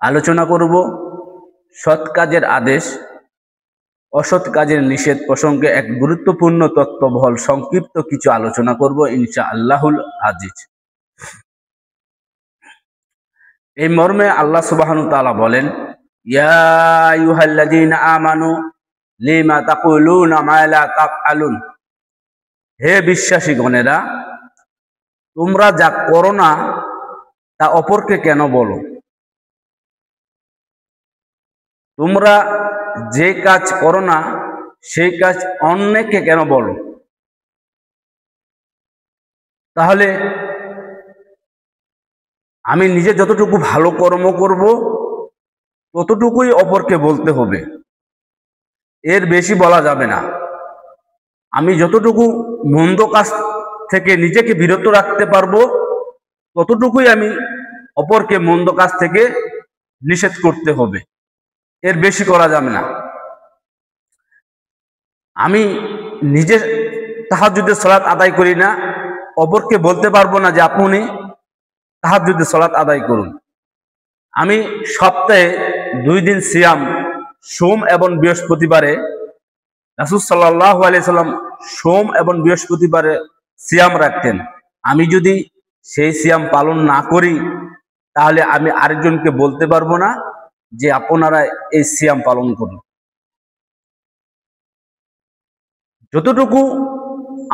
আলোচনা করব সৎ কাজের আদেশ, অসৎ কাজের নিষেধ প্রসঙ্গে এক গুরুত্বপূর্ণ তত্ত্ববহল সংক্ষিপ্ত কিছু আলোচনা করব ইনশাআল্লাহুল আজিজ। এই মর্মে আল্লাহ সুবহানাহু ওয়া তাআলা বলেন, ইয়া আইয়ুহাল্লাযীনা আমানু লিমা তাকুলুনা মা লা তাফআলুন। হে বিশ্বাসীগণেরা, তোমরা যা করো না তা অপরকে কেন বলো? তোমরা যে কাজ করো না সেই কাজ অন্যকে কেন বলো? তাহলে আমি নিজে যতটুকু ভালো কর্ম করব ততটুকুই অপরকে বলতে হবে, এর বেশি বলা যাবে না। আমি যতটুকু মন্দ কাজ থেকে নিজেকে বিরত রাখতে পারবো ততটুকুই আমি অপরকে মন্দ কাজ থেকে নিষেধ করতে হবে, এর বেশি করা যাবে না। আমি নিজে তাহাজ্জুদের সালাত আদায় করি না, অপরকে বলতে পারবো না যে আপনি তাহাজ্জুদের সালাত আদায় করুন। আমি সপ্তাহে 2 দিন সিয়াম, সোম এবং বৃহস্পতিবারে, রাসূল সাল্লাল্লাহু আলাইহি সাল্লাম সোম এবং বৃহস্পতিবারে সিয়াম রাখতেন। আমি যদি সেই সিয়াম পালন না করি তাহলে আমি আরেকজনকে বলতে পারবো না যে আপনারা এই সিয়াম পালন করুন। যতটুকু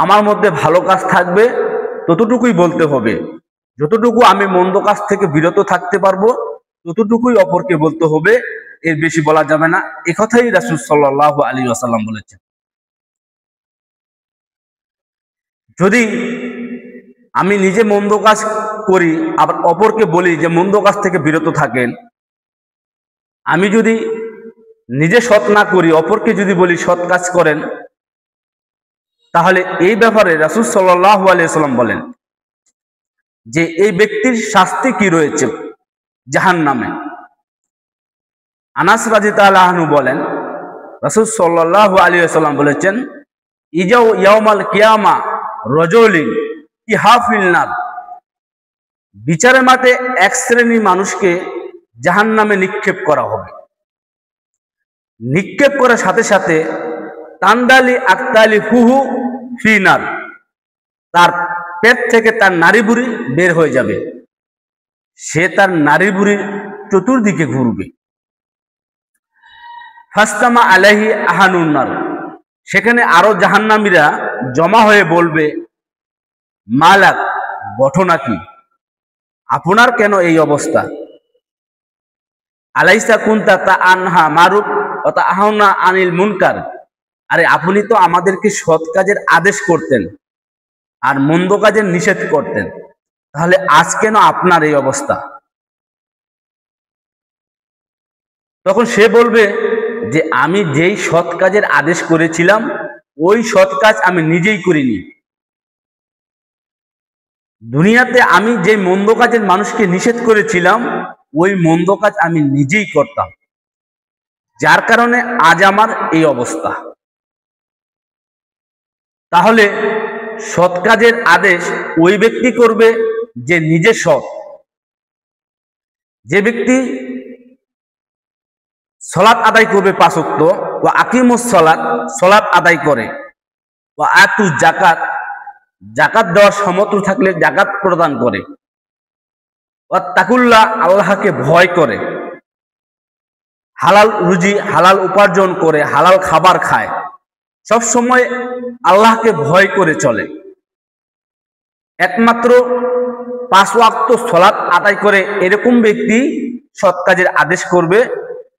আমার মধ্যে ভালো কাজ থাকবে ততটুকুই বলতে হবে, যতটুকু আমি মন্দ কাজ থেকে বিরত থাকতে পারবো ততটুকুই অপরকে বলতে হবে, এর বেশি বলা যাবে না। এই কথাই রাসূল সাল্লাল্লাহু আলাইহি ওয়াসাল্লাম বলেছেন। যদি আমি নিজে মন্দ কাজ করি আবার অপরকে বলি যে মন্দ কাজ থেকে বিরত থাকেন, আমি যদি নিজে সৎ না করি অপরকে যদি বলি সৎ কাজ করেন, তাহলে এই ব্যাপারে রাসূল সাল্লাল্লাহু আলাইহি ওয়াসাল্লাম বলেন যে এই ব্যক্তির শাস্তি কি রয়েছে জাহান্নামে। আনাস রাদিয়াল্লাহু আনহু বলেন, রাসূল সাল্লাল্লাহু আলাইহি ওয়াসাল্লাম বলেছেন, ইজাউ ইয়াউমাল কিয়ামা রাজুলিন ইহাফিল নার। বিচারের মাঠে এক শ্রেণীর মানুষকে জাহান্নামে নিক্ষেপ করা হবে। নিক্ষেপ করার সাথে সাথে তান্দালি আকতালি হুহু ফিনার, তার পেট থেকে তার নাড়ি বুড়ি বের হয়ে যাবে, সে তার নাড়ি বুড়ির চতুর্দিকে ঘুরবে। ফাস্তামা আলাইহি আহানুন্নার, সেখানে আরো জাহান্নামীরা জমা হয়ে বলবে, মালাক, ঘটনা কি? আপনার কেন এই অবস্থা? আলাইসা কুনতা তা আনহা মারুফ ও তা আহনা আনিল মুনকার। আরে আপনি তো আমাদেরকে সৎ কাজের আদেশ করতেন আর মন্দ কাজের নিষেধ করতেন, তাহলে আজ কেন আপনার এই অবস্থা? তখন সে বলবে যে আমি যেই সৎ কাজের আদেশ করেছিলাম ওই সৎ কাজ আমি নিজেই করিনি। দুনিয়াতে আমি যে মন্দ কাজের মানুষকে নিষেধ করেছিলাম ওই মন্দ কাজ আমি নিজেই করতাম, যার কারণে আজ আমার এই অবস্থা। তাহলে সৎ কাজের আদেশ ওই ব্যক্তি করবে যে নিজে সৎ। যে ব্যক্তি সালাত আদায় করবে 5 ওয়াক্ত, ও আকিমুস সালাত, সালাত আদায় করে, ও আতু যাকাত, যাকাত দেওয়ার সমর্থ থাকলে যাকাত প্রদান করে, ও তাকুল্লাহ, আল্লাহকে ভয় করে, হালাল রুজি হালাল উপার্জন করে হালাল খাবার খায়, সব সময় আল্লাহকে ভয় করে চলে, একমাত্র 5 ওয়াক্ত সালাত আদায় করে, এরকম ব্যক্তি সৎ কাজের আদেশ করবে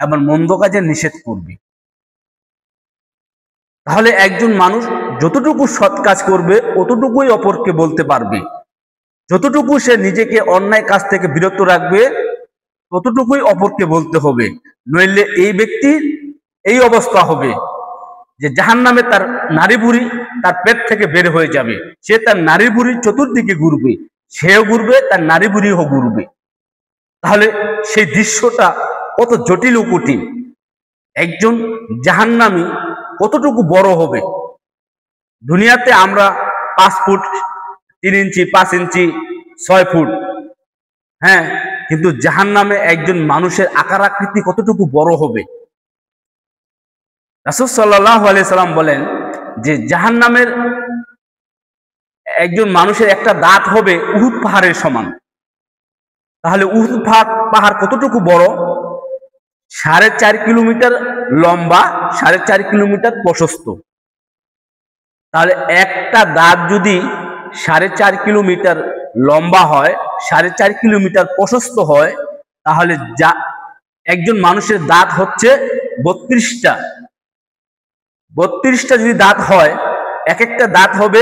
এবং মন্দ কাজের নিষেধ করবে। তাহলে একজন মানুষ যতটুকু সৎ কাজ করবে অতটুকুই অপরকে বলতে পারবে, যতটুকু সে নিজেকে অন্যায় কাজ থেকে বিরত রাখবে ততটুকুই অপরকে বলতে হবে, নইলে এই ব্যক্তির এই অবস্থা হবে যে জাহান্নামে তার নাড়ি বুড়ি তার পেট থেকে বের হয়ে যাবে, সে তার নাড়ি বুড়ির চতুর্দিকে ঘুরবে, সেও ঘুরবে, তার নাড়ি বুড়িও ঘুরবে। তাহলে সেই দৃশ্যটা কত জটিল ও কঠিন, একজন জাহান্নামী কতটুকু বড় হবে। দুনিয়াতে আমরা 5 ফুট 3 ইঞ্চি, 5 ইঞ্চি, 6 ফুট, হ্যাঁ, কিন্তু জাহান্নামে একজন মানুষের আকার আকৃতি কতটুকু বড় হবে। রাসূল সাল্লাল্লাহু আলাইহি সাল্লাম বলেন যে জাহান্নামের একজন মানুষের একটা দাঁত হবে উহুদ পাহাড়ের সমান। তাহলে উহুদ পাহাড় কতটুকু বড়? 4.5 কিলোমিটার লম্বা, 4.5 কিলোমিটার প্রশস্ত। তাহলে একটা দাঁত যদি 4.5 কিলোমিটার লম্বা হয়, 4.5 কিলোমিটার প্রশস্ত হয়, তাহলে একজন মানুষের দাঁত হচ্ছে 32টা। 32টা যদি দাঁত হয়, এক একটা দাঁত হবে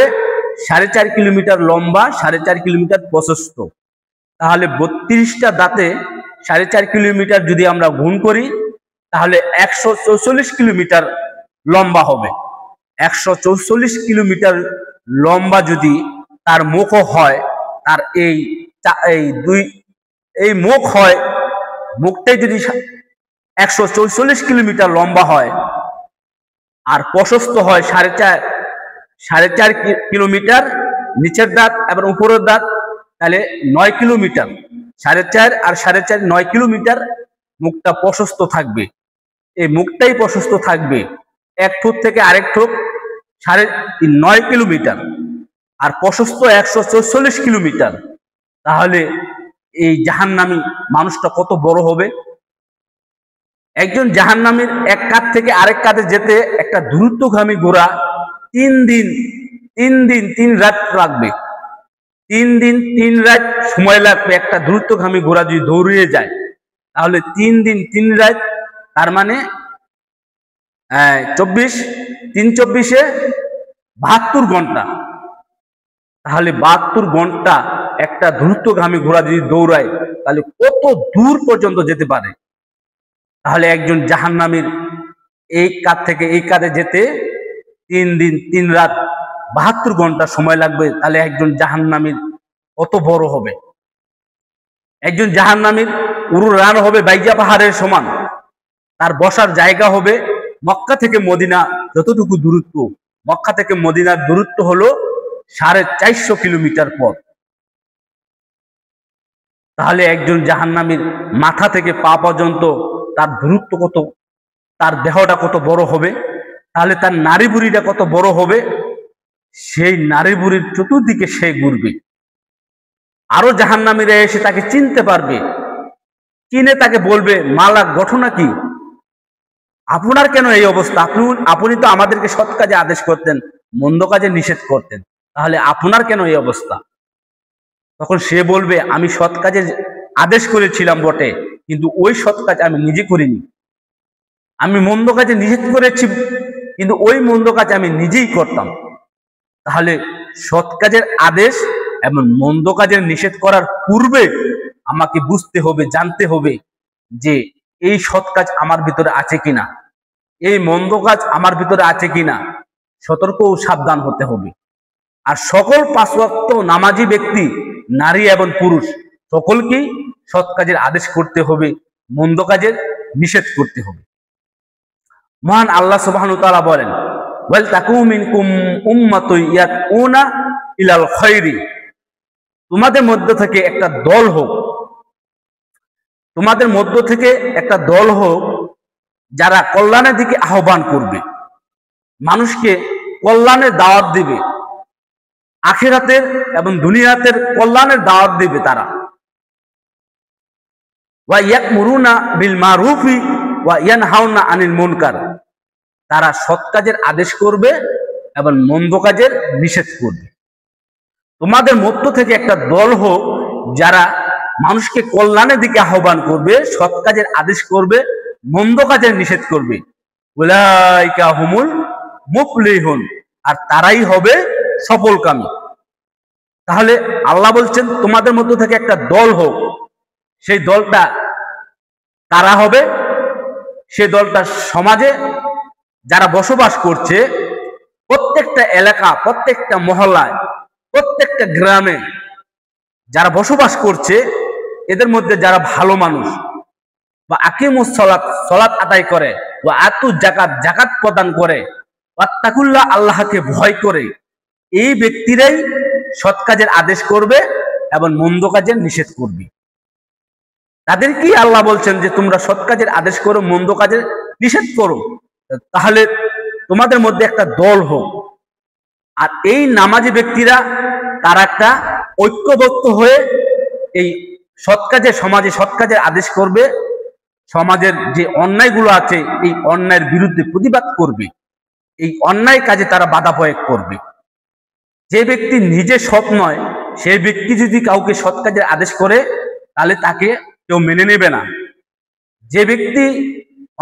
4.5 কিলোমিটার লম্বা, 4.5 কিলোমিটার প্রশস্ত। তাহলে 32টা দাঁতে 4.5 কিলোমিটার যদি আমরা গুণ করি, তাহলে 144 কিলোমিটার লম্বা হবে। 144 কিলোমিটার লম্বা যদি তার মুখও হয়, তার এই মুখ হয়, মুখটাই যদি 144 কিলোমিটার লম্বা হয় আর প্রশস্ত হয় 4.5 কিলোমিটার, নিচের দাঁত এবং উপরের দাঁত, তাহলে 9 কিলোমিটার। 4.5 আর 4.5 9 কিলোমিটার মুখটা প্রশস্ত থাকবে। এই মুখটাই প্রশস্ত থাকবে, এক ঠোঁট থেকে আরেক ঠোঁট 9.5 কিলোমিটার আর প্রশস্ত 144 কিলোমিটার। তাহলে এই জাহান্নামী মানুষটা কত বড় হবে। একজন জাহান্নামীর এক কাঁধ থেকে আরেক কাঁধে যেতে একটা দ্রুতগামী ঘোড়া 3 দিন 3 রাত লাগবে। 3 দিন 3 রাত সময় লাগবে একটা দ্রুতগামী ঘোড়া যদি দৌড়িয়ে যায়। তাহলে 3 দিন 3 রাত, তার মানে 24, 3 24-এ 72 ঘন্টা। তাহলে 72 ঘন্টা একটা দ্রুতগামী ঘোড়া যদি দৌড়ায়, তাহলে কত দূর পর্যন্ত যেতে পারে। তাহলে একজন জাহান্নামীর এই কাঁধ থেকে এই কাঁধে যেতে 3 দিন 3 রাত 72 ঘন্টা সময় লাগবে। তাহলে একজন জাহান্নামীর কত বড় হবে। একজন জাহান্নামীর উড়ান হবে বাইজা পাহাড়ের সমান। তার বসার জায়গা হবে মক্কা থেকে মদিনা যতটুকু দূরত্ব, মক্কা থেকে মদিনার দূরত্ব হলো 450 কিলোমিটার পথ। তাহলে একজন জাহান্নামীর মাথা থেকে পা পর্যন্ত তার দূরত্ব কত, তার দেহটা কত বড় হবে। তাহলে তার নারী বুড়িটা কত বড় হবে। সেই নারী বুড়ির চতুর্দিকে সে ঘুরবে। আরো জাহান্নামীরা এসে তাকে চিনতে পারবে, চিনে তাকে বলবে, মালা ঘটনা কি, আপনার কেন এই অবস্থা? আপনি তো আমাদেরকে সৎ কাজে আদেশ করতেন, মন্দ কাজে নিষেধ করতেন, তাহলে আপনার কেন এই অবস্থা? তখন সে বলবে, আমি সৎ কাজে আদেশ করেছিলাম বটে, কিন্তু ওই সৎ কাজ আমি নিজে করিনি। আমি মন্দ কাজে নিষেধ করেছি, কিন্তু ওই মন্দ কাজ আমি নিজেই করতাম। তাহলে সৎ কাজের আদেশ এবং মন্দ কাজের নিষেধ করার পূর্বে আমাকে বুঝতে হবে, জানতে হবে যে এই সৎ কাজ আমার ভিতরে আছে কিনা, এই মন্দ কাজ আমার ভিতরে আছে কিনা, সতর্ক ও সাবধান হতে হবে। আর সকল 5 ওয়াক্ত নামাজি ব্যক্তি, নারী এবং পুরুষ, সকলকেই সৎ কাজের আদেশ করতে হবে, মন্দ কাজের নিষেধ করতে হবে। মহান আল্লাহ সুবহানাহু ওয়া তাআলা বলেন, ওয়াল তাকুম মিনকুম উম্মাতুন ইয়াদউনা ইলাল খায়রি, তোমাদের মধ্য থেকে একটা দল হোক, তোমাদের মধ্য থেকে একটা দল হোক যারা কল্যাণের দিকে আহ্বান করবে, মানুষকে কল্যাণের দাওয়াত দিবে, আখিরাতের এবং দুনিয়াতের কল্যাণের দাওয়াত দিবে। তারা ওয়া ইয়াকমুরুনা বিল মারুফি ওয়া ইয়ানহাউনা আনিল মুনকার, তারা সৎ কাজের আদেশ করবে এবং মন্দ কাজের নিষেধ করবে। তোমাদের মধ্য থেকে একটা দল হোক যারা মানুষকে কল্যাণের দিকে আহ্বান করবে, সৎ কাজের আদেশ করবে, মন্দ কাজের নিষেধ করবে। উলাইকা হুমুল মুফলিহুন, আর তারাই হবে সফলকামী। তাহলে আল্লাহ বলছেন তোমাদের মধ্য থেকে একটা দল হোক। সেই দলটা কারা হবে? সেই দলটা সমাজে যারা বসবাস করছে, প্রত্যেকটা এলাকা, প্রত্যেকটা মহল্লায়, প্রত্যেকটা গ্রামে যারা বসবাস করছে, এদের মধ্যে যারা ভালো মানুষ বা আকিমুস সালাত, সালাত আদায় করে, বা আতু যাকাত, যাকাত প্রদান করে, ওয়াত্তাকুল্লাহ, আল্লাহকে ভয় করে, এই ব্যক্তিরাই সৎ কাজের আদেশ করবে এবং মন্দ কাজের নিষেধ করবে। তাদেরকেই আল্লাহ বলছেন যে তোমরা সৎ কাজের আদেশ করো, মন্দ কাজের নিষেধ করো, তাহলে তোমাদের মধ্যে একটা দল হোক। আর এই নামাজি ব্যক্তিরা তারা একটা ঐক্যবদ্ধ হয়ে এই সৎ কাজে, সমাজে সৎ কাজের আদেশ করবে, সমাজের যে অন্যায়গুলো আছে এই অন্যায়ের বিরুদ্ধে প্রতিবাদ করবে, এই অন্যায় কাজে তারা বাধা প্রয়োগ করবে। যে ব্যক্তি নিজে সৎ নয় সেই ব্যক্তি যদি কাউকে সৎ কাজের আদেশ করে তাহলে তাকে কেউ মেনে নেবে না। যে ব্যক্তি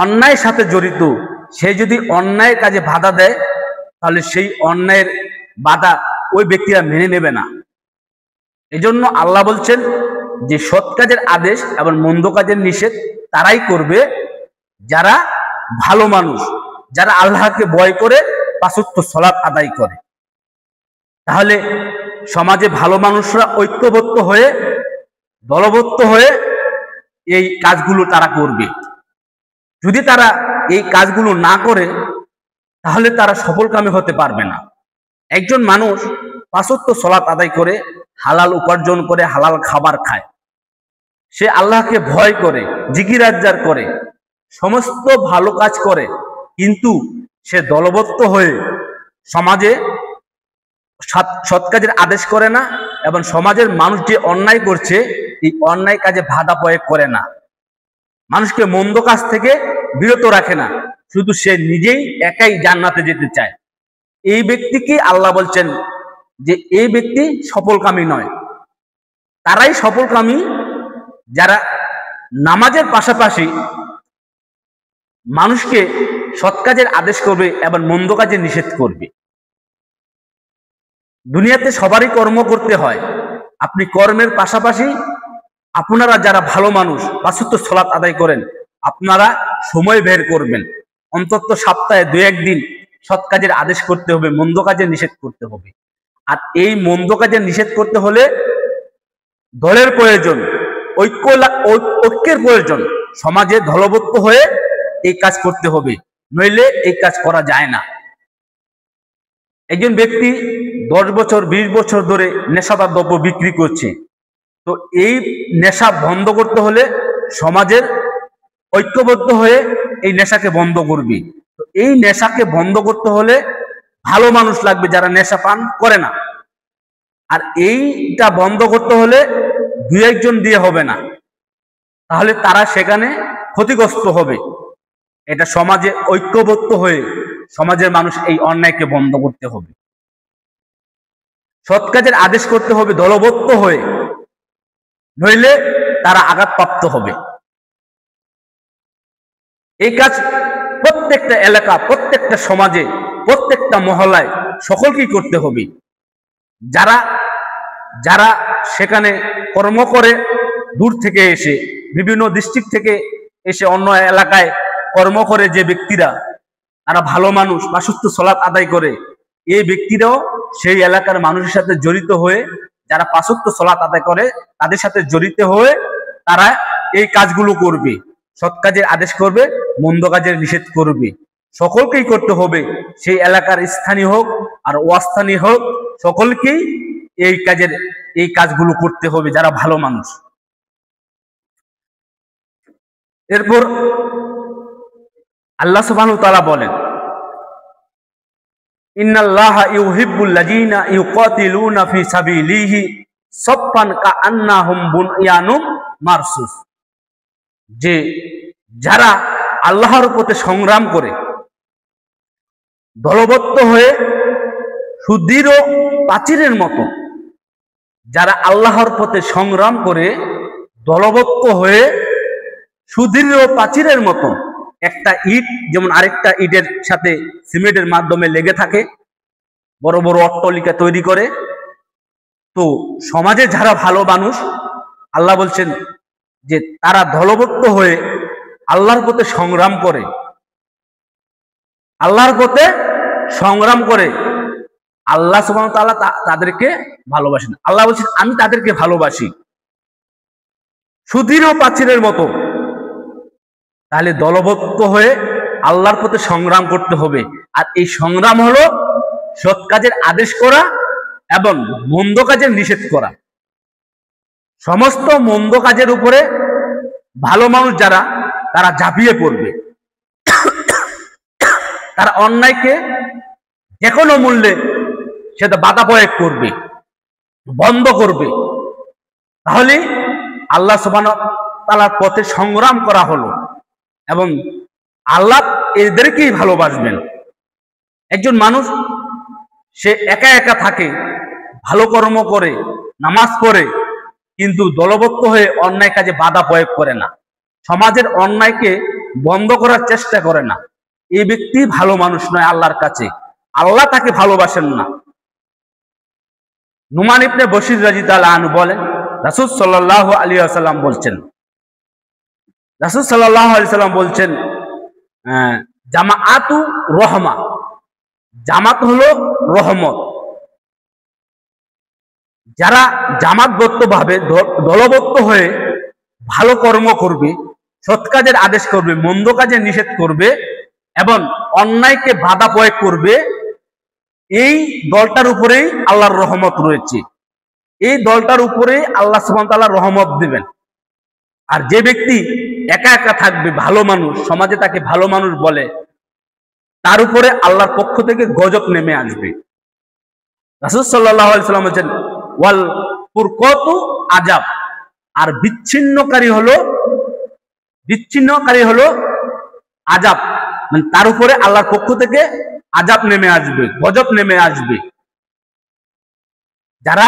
অন্যায়ের সাথে জড়িত সে যদি অন্যায়ের কাজে বাধা দেয় তাহলে সেই অন্যায়ের বাধা ওই ব্যক্তিরা মেনে নেবে না। এজন্য আল্লাহ বলছেন যে সৎ কাজের আদেশ এবং মন্দ কাজের নিষেধ তারাই করবে যারা ভালো মানুষ, যারা আল্লাহকে ভয় করে পাঁচ ওয়াক্ত সালাত আদায় করে। তাহলে সমাজে ভালো মানুষরা ঐক্যবদ্ধ হয়ে, দলবদ্ধ হয়ে এই কাজগুলো তারা করবে। যদি তারা এই কাজগুলো না করে তাহলে তারা সফলকামী হতে পারবে না। একজন মানুষ পাঁচ ওয়াক্ত সালাত আদায় করে, হালাল উপার্জন করে, হালাল খাবার খায়, সে আল্লাহকে ভয় করে, জিকির আজকার করে, সমস্ত ভালো কাজ করে, কিন্তু সে দলবদ্ধ হয়ে সমাজে সৎ কাজের আদেশ করে না এবং সমাজের মানুষ যে অন্যায় করছে এই অন্যায় কাজে বাধা প্রয়োগ করে না, মানুষকে মন্দ কাজ থেকে বিরত রাখে না, শুধু সে নিজেই একাই জান্নাতে যেতে চায়। এই ব্যক্তিকে আল্লাহ বলছেন যে এই ব্যক্তি সফলকামী নয়। তারাই সফলকামী যারা নামাজের পাশাপাশি মানুষকে সৎ কাজের আদেশ করবে এবং মন্দ কাজের নিষেধ করবে। দুনিয়াতে সবারই কর্ম করতে হয়, আপনি কর্মের পাশাপাশি আপনারা যারা ভালো মানুষ পাঁচ ওয়াক্ত সালাত আদায় করেন আপনারা সময় বের করবেন, অন্তত সপ্তাহে 2-1 দিন সৎ কাজের আদেশ করতে হবে, মন্দ কাজের নিষেধ করতে হবে। আর এই মন্দ কাজের নিষেধ করতে হলে দলের প্রয়োজন, ঐক্যের প্রয়োজন, সমাজে দলবদ্ধ হয়ে এই কাজ করতে হবে, নইলে এই কাজ করা যায় না। একজন ব্যক্তি 10 বছর 20 বছর ধরে নেশাদার দ্রব্য বিক্রি করছে, তো এই নেশা বন্ধ করতে হলে সমাজের ঐক্যবদ্ধ হয়ে এই নেশাকে বন্ধ করবে। তো এই নেশাকে বন্ধ করতে হলে ভালো মানুষ লাগবে যারা নেশা পান করে না। আর এইটা বন্ধ করতে হলে 2-1 জন দিয়ে হবে না, তাহলে তারা সেখানে ক্ষতিগ্রস্ত হবে। এটা সমাজে ঐক্যবদ্ধ হয়ে সমাজের মানুষ এই অন্যায়কে বন্ধ করতে হবে, সৎ কাজের আদেশ করতে হবে দলবদ্ধ হয়ে, নইলে তারা আঘাতপ্রাপ্ত হবে। এই কাজ প্রত্যেকটা এলাকা, প্রত্যেকটা সমাজে, প্রত্যেকটা মহল্লায় সকলকেই করতে হবে। যারা যারা সেখানে কর্ম করে দূর থেকে এসে, বিভিন্ন ডিস্ট্রিক্ট থেকে এসে অন্য এলাকায় কর্ম করে যে ব্যক্তিরা, তারা ভালো মানুষ, পাঁচ ওয়াক্ত সালাত আদায় করে, এই ব্যক্তিরাও সেই এলাকার মানুষের সাথে জড়িত হয়ে, যারা পাঁচ ওয়াক্ত সালাত আদায় করে তাদের সাথে জড়িত হয়ে তারা এই কাজগুলো করবে, সৎ কাজের আদেশ করবে, মন্দ কাজের নিষেধ করবে। সকলকেই করতে হবে, সেই এলাকার স্থানীয় হোক আর অস্থানীয় হোক, সকলকেই এই কাজগুলো করতে হবে যারা ভালো মানুষ। এরপর আল্লাহ সুবহানাহু ওয়া তাআলা বলেন, ইন্নাল্লাহা ইউহিব্বুল লাযীনা ইউকাতিলুনা ফি সাবিলিহি সাফফান কাআন্নাহুম বুনয়ানুম মারসুস। যে যারা আল্লাহর পথে সংগ্রাম করে দলবদ্ধ হয়ে সুদৃঢ় প্রাচীরের মতো, যারা আল্লাহর পথে সংগ্রাম করে দলবদ্ধ হয়ে সুদৃঢ় প্রাচীরের মতো, একটা ইট যেমন আরেকটা ইটের সাথে সিমেন্টের মাধ্যমে লেগে থাকে, বড় বড় অট্টালিকা তৈরি করে, তো সমাজে যারা ভালো মানুষ আল্লাহ বলছেন যে তারা দলবদ্ধ হয়ে আল্লাহর পথে সংগ্রাম করে, আল্লাহর পথে সংগ্রাম করে, আল্লাহ সুবহানাহু ওয়া তাআলা তাদেরকে ভালোবাসেন। আল্লাহ বলছেন আমি তাদেরকে ভালোবাসি সুদৃঢ় প্রাচীরের মতো। তাহলে দলবদ্ধ হয়ে আল্লাহর পথে সংগ্রাম করতে হবে। আর এই সংগ্রাম হলো সৎ কাজের আদেশ করা এবং মন্দ কাজের নিষেধ করা। সমস্ত মন্দ কাজের উপরে ভালো মানুষ যারা, তারা ঝাঁপিয়ে পড়বে, তারা অন্যায়কে যে কোনো মূল্যে সেটা বাধা প্রয়োগ করবে, বন্ধ করবে। তাহলে আল্লাহ সুবহানাহু ওয়া তাআলার পথে সংগ্রাম করা হলো, এবং আল্লাহ এদেরকেই ভালোবাসবেন। একজন মানুষ সে একা একা থাকে, ভালো কর্ম করে, নামাজ পড়ে, কিন্তু দলবদ্ধ হয়ে অন্যায় কাজে বাধা প্রয়োগ করে না, সমাজের অন্যায়কে বন্ধ করার চেষ্টা করে না, এই ব্যক্তি ভালো মানুষ নয় আল্লাহর কাছে, আল্লাহ তাকে ভালোবাসেন না। নুমান ইবনে বশির রাদিয়াল্লাহু আনহু বলেন, রাসূল সাল্লাল্লাহু আলাইহি ওয়াসাল্লাম বলছেন, রাসূল সাল্লাল্লাহু আলাইহি ওয়াসাল্লাম বলছেন, জামাআতু রহমা, জামাত হলো রহমত। যারা জামাতবদ্ধ ভাবে দলবদ্ধ হয়ে ভালো কর্ম করবে, সৎ কাজের আদেশ করবে, মন্দ কাজের নিষেধ করবে এবং অন্যায়কে বাধা প্রয়োগ করবে, এই দলটার উপরেই আল্লাহর রহমত রয়েছে। এই দলটার উপরে আল্লাহ সুবহানাহু ওয়া তাআলা রহমত দিবেন। আর যে ব্যক্তি একা একা থাকবে, ভালো মানুষ, সমাজে তাকে ভালো মানুষ বলে, তার উপরে আল্লাহর পক্ষ থেকে গজব নেমে আসবে। রাসূল সাল্লাল্লাহু আলাইহি ওয়াসাল্লাম বলেন, ওয়াল ফুরকাতু আযাব, আর বিচ্ছিন্নকারী হলো আযাব, মানে তার উপরে আল্লাহর পক্ষ থেকে আযাব নেমে আসবে, গজব নেমে আসবে। যারা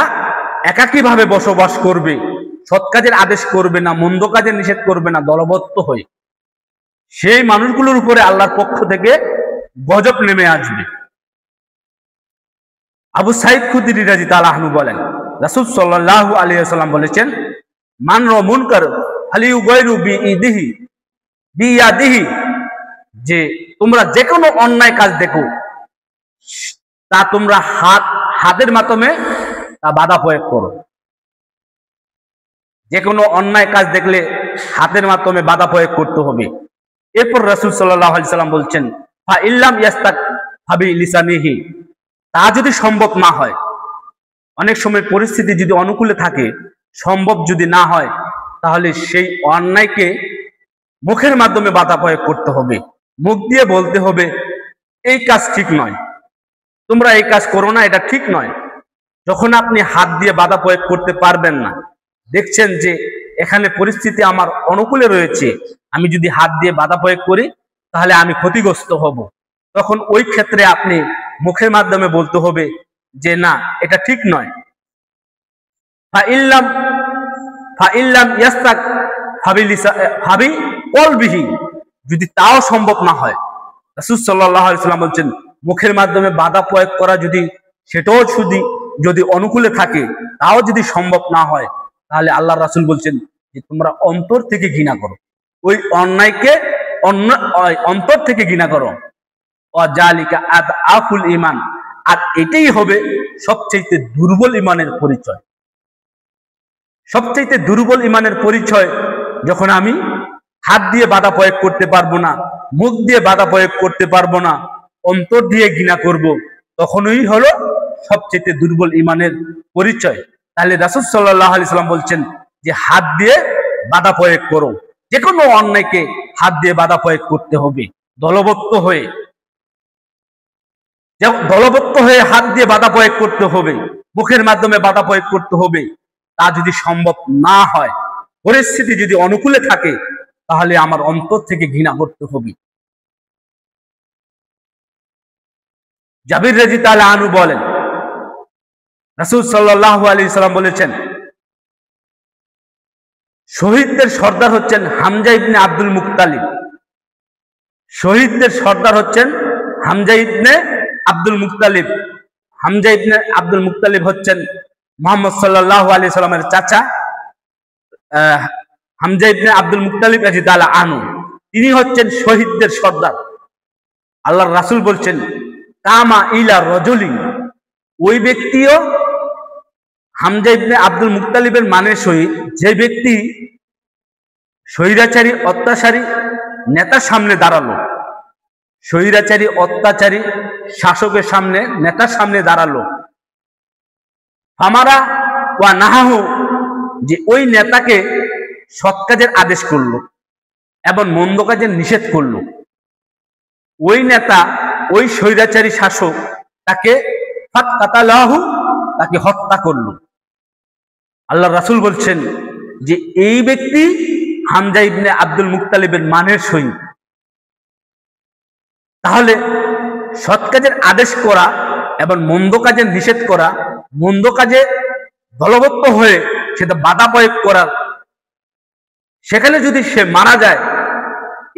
একাকী ভাবে বসবাস করবে, সৎ কাজের আদেশ করবে না, মন্দ কাজের নিষেধ করবে না, দলবদ্ধ হয়ে, সেই মানুষগুলোর উপরে আল্লাহর পক্ষ থেকে গজব নেমে আসবে। আবু সাঈদ খুদরি রাদিয়াল্লাহু আনহু বলেন, রাসূল সাল্লাল্লাহু আলাইহি ওয়াসাল্লাম বলেছেন, মান রা মুনকার ফালিয়ুগাইরু বিয়াদিহি, যে তোমরা যে কোনো অন্যায় কাজ দেখো, তা তোমরা হাতের মাধ্যমে তা বাধা প্রয়োগ করো। যে কোনো অন্যায় কাজ দেখলে হাতের মাধ্যমে বাধা প্রয়োগ করতে হবে। এরপর রাসূল সাল্লাল্লাহু আলাইহি ওয়াসাল্লাম বলছেন, ফা ইল্লাম ইয়াস্তাক ফাবি লিসানিহি, তা যদি সম্ভব না হয়, অনেক সময় পরিস্থিতি যদি অনুকূলে থাকে, সম্ভব যদি না হয়, তাহলে সেই অন্যায়কে মুখের মাধ্যমে বাধা প্রয়োগ করতে হবে, মুখ দিয়ে বলতে হবে, এই কাজ ঠিক নয়, তোমরা এই কাজ করো না, এটা ঠিক নয়। যখন আপনি হাত দিয়ে বাধা প্রয়োগ করতে পারবেন না, দেখছেন যে এখানে পরিস্থিতি আমার অনুকূলে রয়েছে, আমি যদি হাত দিয়ে বাধা প্রয়োগ করি তাহলে আমি ক্ষতিগ্রস্ত হব, তখন ওই ক্ষেত্রে আপনি মুখের মাধ্যমে বলতে হবে যে না, এটা ঠিক নয়। ফা ইল্লাম ইয়াস্তাক ফাবি কলবিহি, যদি তাও সম্ভব না হয়, রাসূল সাল্লাল্লাহু আলাইহি ওয়াসাল্লাম বলছেন, মুখের মাধ্যমে বাধা প্রয়োগ করা সেটাও যদি অনুকূলে থাকে, তাও যদি সম্ভব না হয়, তাহলে আল্লাহ রাসূল বলছেন যে তোমরা অন্তর থেকে ঘৃণা করো, ওই অন্যায়কে অন্তর থেকে ঘৃণা করো। ওয়াজালিকা আদআফুল ঈমান, আর এটাই হবে সবচেয়ে দুর্বল ঈমানের পরিচয়। সবচেয়ে দুর্বল ঈমানের পরিচয় যখন আমি হাত দিয়ে বাধা প্রয়োগ করতে পারবো না, মুখ দিয়ে বাধা প্রয়োগ করতে পারবো না, অন্তর দিয়ে ঘৃণা করব, তখনই হলো সবচেয়ে দুর্বল ঈমানের পরিচয়। তাহলে রাসূল সাল্লাল্লাহু আলাইহি ওয়াসাল্লাম বলছেন যে হাত দিয়ে বাধা প্রয়োগ করো, যে কোনো অন্যায়কে হাত দিয়ে বাধা প্রয়োগ করতে হবে, দলবদ্ধ হয়ে হাত দিয়ে বাধা প্রয়োগ করতে হবে, মুখের মাধ্যমে বাধা প্রয়োগ করতে হবে। তা যদি সম্ভব না হয়, পরিস্থিতি যদি অনুকূলে থাকে, তাহলে আমার অন্তর থেকে ঘৃণা করতে হবে। জাবির রাদিয়াল্লাহু আনহু বলেন, রাসূল সাল্লাল্লাহু আলাইহি ওয়াসাল্লাম বলেছেন, শহীদদের সর্দার হচ্ছেন হামজা ইবনে আব্দুল মুত্তালিব। শহীদদের সর্দার হচ্ছেন হামজা ইবনে আব্দুল মুত্তালিব। হামজা ইবনে আব্দুল মুত্তালিব হচ্ছেন মুহাম্মদ সাল্লাল্লাহু আলাইহি ওয়াসাল্লামের চাচা। হামজা ইবনে আব্দুল মুত্তালিব রাদিয়াল্লাহু আনহু, তিনি হচ্ছেন শহীদদের সর্দার। আল্লাহর রাসূল বলছেন, কামা ইলা রাজুলিন, ওই ব্যক্তিও হামজা ইবনে আব্দুল মুত্তালিবের মানে শহীদ, যে ব্যক্তি স্বৈরাচারী অত্যাচারী নেতার সামনে দাঁড়ালো, স্বৈরাচারী অত্যাচারী শাসকের সামনে, নেতার সামনে দাঁড়ালো, ফামারা ওয়া নাহাহু, যে ওই নেতাকে সৎ কাজের আদেশ করলো এবং মন্দ কাজের নিষেধ করলো, ওই নেতা, ওই স্বৈরাচারী শাসক তাকে ফাকাতালাহু, তাকে হত্যা করলো। আল্লাহ রাসূল বলছেন যে এই ব্যক্তি হামজা ইবনে আব্দুল মুত্তালিবের মানের সহিত। তাহলে সৎ কাজের আদেশ করা এবং মন্দ কাজের নিষেধ করা, মন্দ কাজে দলবদ্ধ হয়ে সেটা বাধা প্রয়োগ করা, সেখানে যদি সে মারা যায়,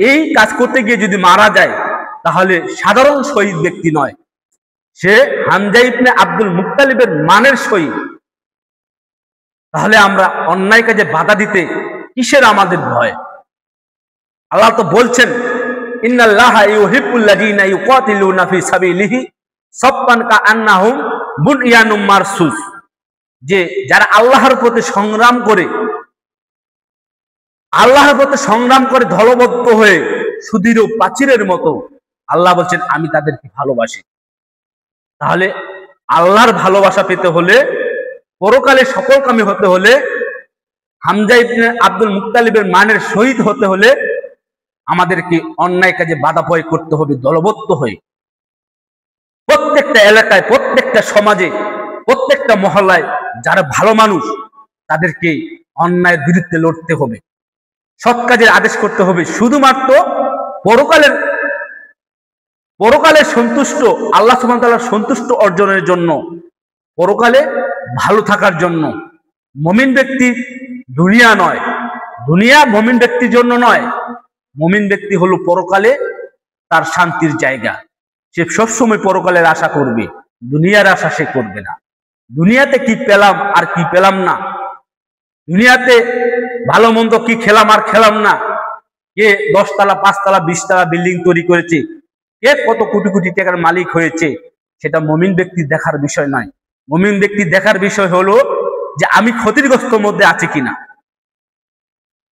এই কাজ করতে গিয়ে যদি মারা যায়, তাহলে সাধারণ শহীদ ব্যক্তি নয়, সে হামজা ইবনে আব্দুল মুত্তালিবের মানের শহীদ। তাহলে আমরা অন্যায় কাজে বাধা দিতে কিসের আমাদের ভয়? আল্লাহ তো বলছেন ইন্নাল্লাহা ইউহিব্বুল্লাযীনা ইউকাতিলুনা ফি সাবিলিহি সাফফান কাআন্নাহুম বুনয়ানুম মারসুস, যে যারা আল্লাহর পথে সংগ্রাম করে, আল্লাহর পথে সংগ্রাম করে দলবদ্ধ হয়ে সুদৃঢ় প্রাচীরের মতো, আল্লাহ বলছেন আমি তাদেরকে ভালোবাসি। তাহলে আল্লাহর ভালোবাসা পেতে হলে, পরকালে সফলকামী হতে হলে, হামজা ইবনে আব্দুল মুত্তালিবের মানের শহীদ হতে হলে আমাদেরকে অন্যায় কাজে বাধা প্রয়োগ করতে হবে দলবদ্ধ হয়ে। প্রত্যেকটা এলাকায়, প্রত্যেকটা সমাজে, প্রত্যেকটা মহল্লায় যারা ভালো মানুষ তাদেরকে অন্যায়ের বিরুদ্ধে লড়তে হবে, সৎ কাজের আদেশ করতে হবে, শুধুমাত্র পরকালের সন্তুষ্ট, আল্লাহ সুবহানাহু ওয়া তাআলার সন্তুষ্ট অর্জনের জন্য, পরকালে ভালো থাকার জন্য। মুমিন ব্যক্তি দুনিয়া নয়, দুনিয়া মুমিন ব্যক্তির জন্য নয়। মুমিন ব্যক্তি হলো পরকালে তার শান্তির জায়গা। সে সবসময় পরকালের আশা করবে, দুনিয়ার আশা সে করবে না। দুনিয়াতে কি পেলাম আর কি পেলাম না, দুনিয়াতে ভালো মন্দ কি খেলাম আর খেলাম না, কে 10 তলা 5 তলা 20 তলা বিল্ডিং তৈরি করেছে, কে কত কোটি কোটি টাকার মালিক হয়েছে, সেটা মুমিন ব্যক্তি দেখার বিষয় নয়। মুমিন ব্যক্তি দেখার বিষয় হলো যে আমি ক্ষতিগ্রস্ত মধ্যে আছি কিনা,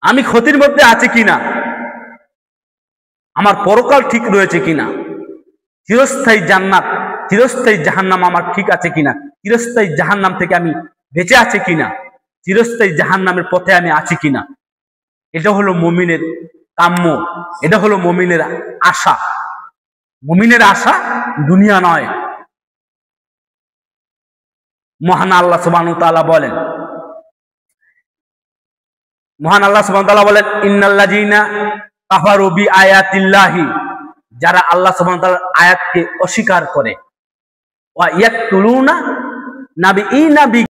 আমি ক্ষতির মধ্যে আছি কিনা, আমার পরকাল ঠিক রয়েছে কিনা, চিরস্থায়ী জান্নাত চিরস্থায়ী জাহান্নাম আমার ঠিক আছে কিনা, চিরস্থায়ী জাহান্নাম থেকে আমি বেঁচে আছি কিনা, চিরস্থায়ী জাহান্নামের পথে আমি আছি কিনা। এটা হলো মুমিনের কাম্য, এটা হলো মুমিনের আশা। মুমিনের আশা দুনিয়া নয়। মহান আল্লাহ সুবহানাহু ওয়া তাআলা বলেন, মহান আল্লাহ সুবহানাহু ওয়া তাআলা বলেন ইন্নাল্লাযীনা কাফারু বিআয়াতিল্লাহি, যারা আল্লাহ সুবহানাহু ওয়া তাআলার আয়াতকে অস্বীকার করে, ওয়া ইয়াকতুলুনা নাবিয়িনা